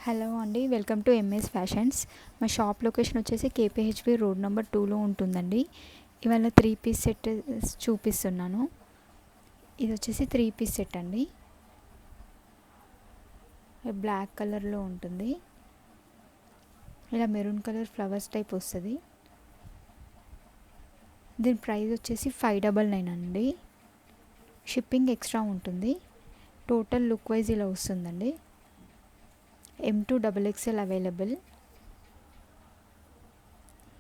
Hello అండి, welcome to MS fashions. మా shop location వచ్చేసి కేపీహెచ్బి రోడ్ నెంబర్ 2లో ఉంటుందండి. ఇవాళ 3 పీస్ సెట్ చూపిస్తున్నాను. ఇది వచ్చేసి 3 పీస్ సెట్ అండి. బ్లాక్ కలర్లో ఉంటుంది. ఇలా మెరూన్ కలర్ ఫ్లవర్స్ టైప్ వస్తుంది. దీని ప్రైస్ వచ్చేసి 599 అండి. షిప్పింగ్ ఎక్స్ట్రా ఉంటుంది. టోటల్ లుక్ వైజ్ ఇలా వస్తుందండి. M2 XXL available.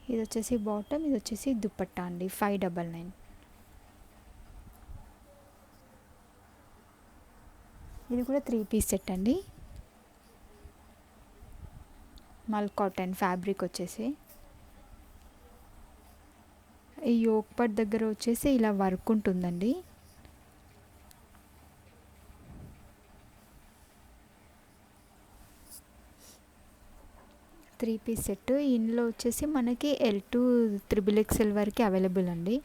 ఇది వచ్చేసి బాటమ్, ఇది వచ్చేసి దుపట్టా అండి. 599. ఇది కూడా 3 పీస్ సెట్ అండి. మల్ కాటన్ ఫ్యాబ్రిక్ వచ్చేసి ఈ యోక్ పార్ట్ దగ్గర వచ్చేసి ఇలా వర్క్ ఉంటుందండి. Three piece set. ఇందులో వచ్చేసి మనకి L2 XXL వరకు అవైలబుల్ అండి.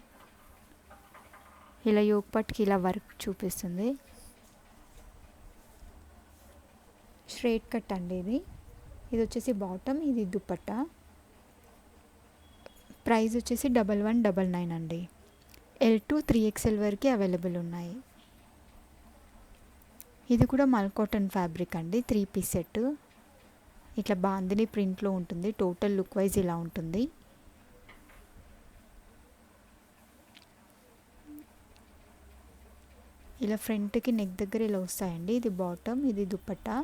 ఇలా యోక్ పార్ట్కి ఇలా వర్క్ చూపిస్తుంది. స్ట్రైట్ కట్ అండి ఇది. ఇది వచ్చేసి బాటమ్, ఇది దుపట్టా. ప్రైస్ వచ్చేసి 1199 అండి. L2 3XL వరకు అవైలబుల్ ఉన్నాయి. ఇది కూడా మల్ కాటన్ ఫ్యాబ్రిక్ అండి. 3 పీస్ సెట్. ఇట్లా బాందిని ప్రింట్లో ఉంటుంది. టోటల్ లుక్ వైజ్ ఇలా ఉంటుంది. ఇలా ఫ్రంట్కి నెక్ దగ్గర ఇలా వస్తాయండి. ఇది బాటమ్, ఇది దుపట్టా.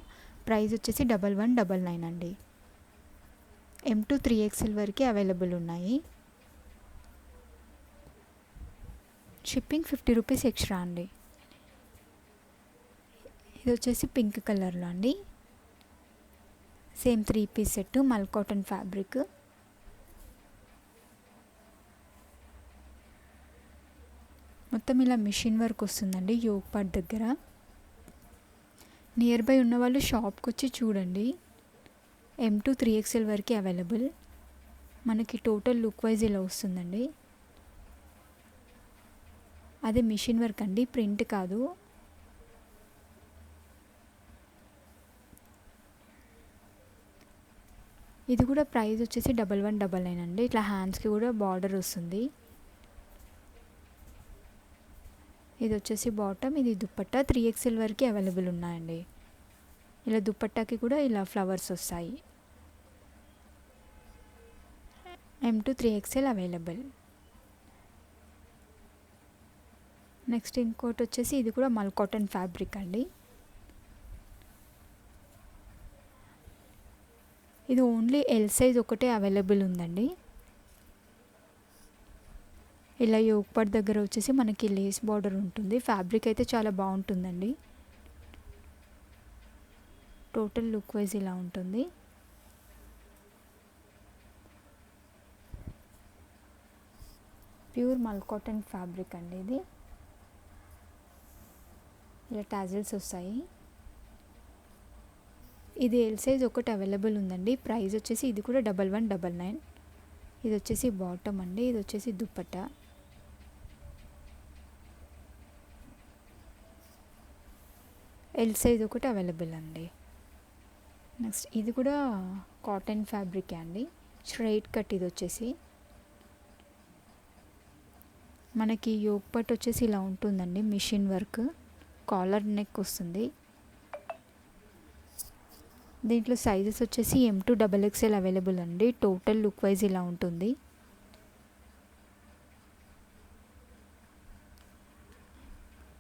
ప్రైస్ వచ్చేసి 1199 అండి. M2 3XL వరకు అవైలబుల్ ఉన్నాయి. షిప్పింగ్ 50 రూపీస్ ఎక్స్ట్రా అండి. ఇది వచ్చేసి పింక్ కలర్లో అండి. సేమ్ 3 పీస్ సెట్, మల్ కాటన్ ఫ్యాబ్రిక్. మొత్తం ఇలా మిషన్ వర్క్ వస్తుందండి యోక్ పార్ట్ దగ్గర. నియర్ బై ఉన్న వాళ్ళు షాప్కి వచ్చి చూడండి. M2 3XL వరకు అవైలబుల్. మనకి టోటల్ లుక్ వైజ్ ఇలా వస్తుందండి. అదే మిషన్ వర్క్ అండి, ప్రింట్ కాదు. ఇది కూడా ప్రైస్ వచ్చేసి 1199 అండి. ఇట్లా హ్యాండ్స్కి కూడా బార్డర్ వస్తుంది. ఇది వచ్చేసి బాటమ్, ఇది దుపట్టా. 3XL వరకు అవైలబుల్ ఉన్నాయండి. ఇలా దుపట్టాకి కూడా ఇలా ఫ్లవర్స్ వస్తాయి. M2 3XL available. నెక్స్ట్ ఇంకోటి వచ్చేసి ఇది కూడా మల్ కాటన్ ఫ్యాబ్రిక్ అండి. ఇది ఓన్లీ L సైజ్ ఒకటే అవైలబుల్ ఉందండి. ఇలా యోక్ పార్ట్ దగ్గర వచ్చేసి మనకి లేస్ బార్డర్ ఉంటుంది. ఫ్యాబ్రిక్ అయితే చాలా బాగుంటుందండి. టోటల్ లుక్ వైజ్ ఇలా ఉంటుంది. ప్యూర్ మల్ కాటన్ ఫ్యాబ్రిక్ అండి ఇది. ఇలా టాజిల్స్ వస్తాయి. ఇది L సైజ్ ఒకటి అవైలబుల్ ఉందండి. ప్రైస్ వచ్చేసి ఇది కూడా 1199. ఇది వచ్చేసి బాటమ్ అండి, ఇది వచ్చేసి దుపట్టా. L సైజ్ ఒకటి అవైలబుల్ అండి. నెక్స్ట్ ఇది కూడా కాటన్ ఫ్యాబ్రిక్ అండి. Straight cut. ఇది వచ్చేసి మనకి యోక్ పార్ట్ వచ్చేసి ఇలా ఉంటుందండి. మిషన్ వర్క్, కాలర్ నెక్ వస్తుంది. దీంట్లో సైజెస్ వచ్చేసి M2 XXL అవైలబుల్ అండి. టోటల్ లుక్ వైజ్ ఇలా ఉంటుంది.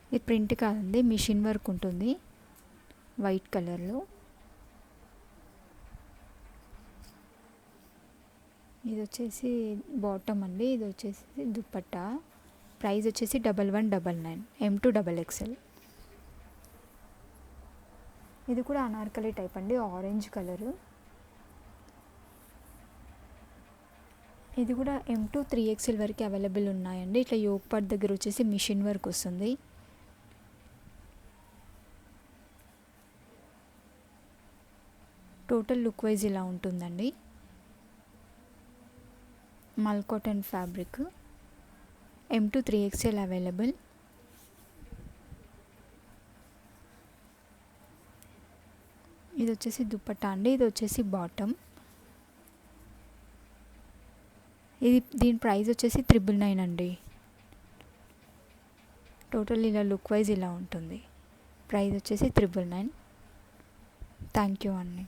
ఇది ప్రింట్ కాదండి, మిషన్ వర్క్ ఉంటుంది వైట్ కలర్లో. ఇది వచ్చేసి బాటమ్ అండి, ఇది వచ్చేసి దుపట్టా. ప్రైస్ వచ్చేసి 1199. M2 XXL. ఇది కూడా అనార్కలి టైప్ అండి, ఆరెంజ్ కలరు. ఇది కూడా M2 3XL వరకు అవైలబుల్ ఉన్నాయండి. ఇట్లా యోక్ పార్ట్ దగ్గర వచ్చేసి మిషన్ వర్క్ వస్తుంది. టోటల్ లుక్ వైజ్ ఇలా ఉంటుందండి. మల్ cotton fabric. M2 3XL available. ఇది వచ్చేసి దుపట్టా అండి, ఇది వచ్చేసి బాటమ్. దీని ప్రైస్ వచ్చేసి 999 అండి. టోటల్ ఇలా లుక్ వైజ్ ఇలా ఉంటుంది. ప్రైస్ వచ్చేసి 999. థ్యాంక్ యూ అండి.